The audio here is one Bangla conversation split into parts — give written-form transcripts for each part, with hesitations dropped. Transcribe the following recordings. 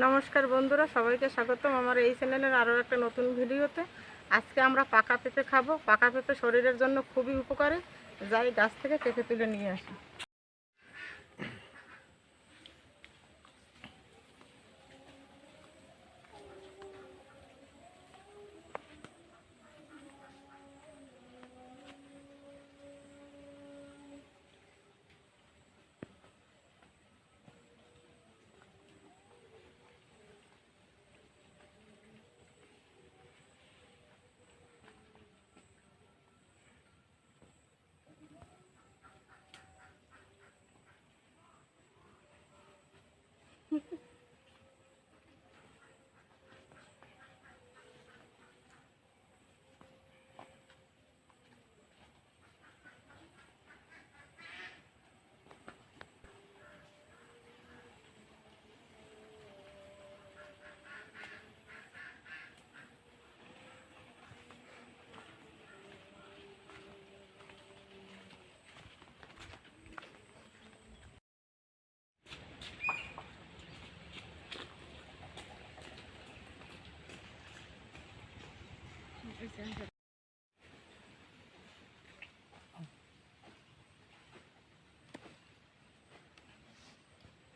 নমস্কার বন্ধুরা, সবাইকে স্বাগতম আমার এই চ্যানেলের আরও একটা নতুন ভিডিওতে। আজকে আমরা পাকা পেঁপে খাবো। পাকা পেঁপে শরীরের জন্য খুবই উপকারী। যাই গাছ থেকে পেঁপে তুলে নিয়ে আসি।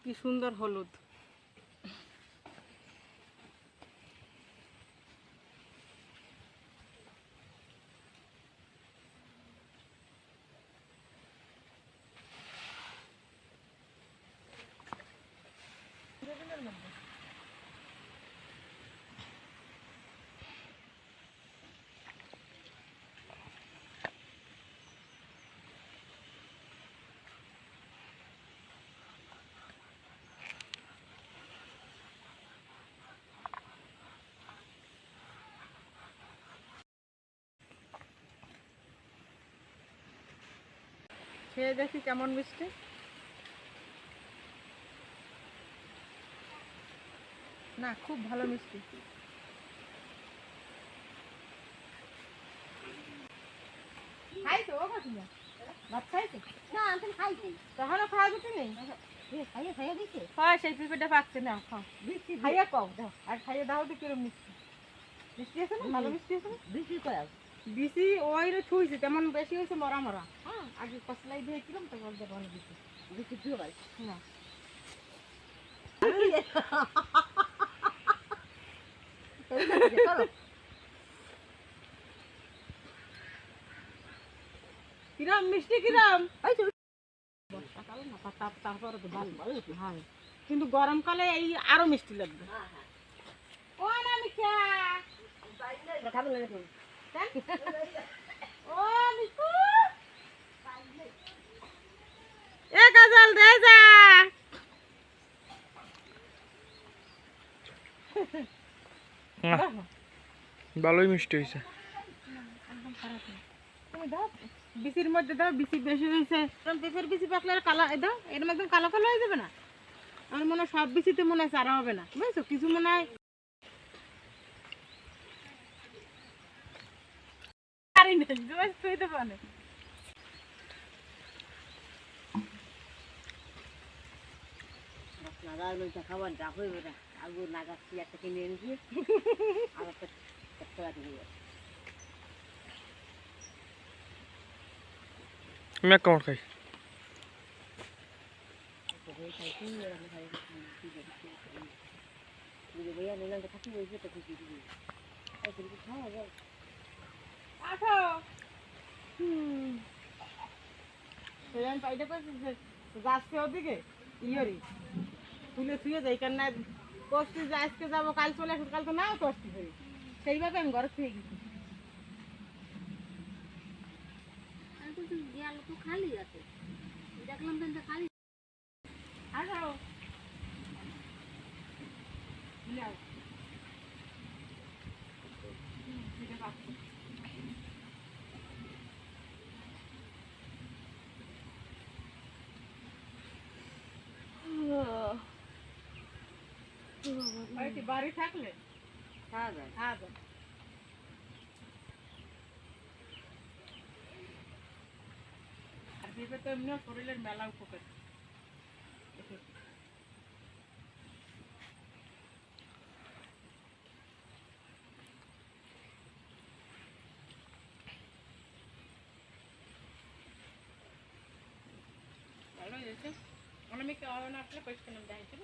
কি সুন্দর হলুদ। খেয়ে দেখি কেমন মিষ্টি। না, খুব ভালো মিষ্টি। খাইছো ও কাকিমা? ভাত খাইছো? না আমি খাইছি। তাহলে খাওয়া যেতে নেই। খাইয়ে খাইয়ে দিচ্ছে। হয় সেই পেঁপেটা পাকছে না, খাও। খাইয়ে কও দাও, আর খাইয়ে দাও তো কিরম মিষ্টি। মিষ্টি আছে না? ভালো মিষ্টি আছে না? বেশি কয়া বেশি ওই ছুঁইছে, তেমন বেশি হয়েছে মরা মরা। হ্যাঁ, আগে কসলাই দিয়েছিলাম তো বলতে ভালো দিচ্ছে। বেশি দিয়ে ভাই না করো কিরম মিষ্টি, কিরম? বর্ষাকাল না তারপরে তো ভালো ভালো হ্যাঁ, কিন্তু গরমকালে এই আরো মিষ্টি লাগবে। ও না মিঠা, খাবে না দেখুন ও মিঠু, এ কাজল দে যা। ভালোই মিষ্টি হয়েছে। তুমি দাও, বিচির মধ্যে দাও, বিচি বেশি হয়েছে। পেঁপের বিচি পাকলে আর কালো দাও, এরকম একদম কালো কালো হয়ে যাবে না? আমার মনে হয় সব বিচিতে মনে হয় চারা হবে না, বুঝেছো? কিছু মনে হয় খাবার যা হইবে না আগুন লাগাচ্ছি একটা কিনে এনেছি আর একটা আমি এক কামড় খাই। যাচ্ছে ওদিকে ইয়রি তুলে থুয়ে যাই, কেন না কষ্টি যে আজকে যাবো, কাল চলে আসবো, কাল তো নাও কষ্টি হয়ে, সেইভাবে আমি ঘরে থেকে গেছি। তো খালি আছে দেখলাম তো খালি আসো নাও। বাড়ি থাকলে খাওয়া যায় খাওয়া যায়। আর পেঁপে তো এমনিও শরীরের মেলা উপকার। দিয়েছি অনেক আসলে পরিষ্কার নাম দেখাইছি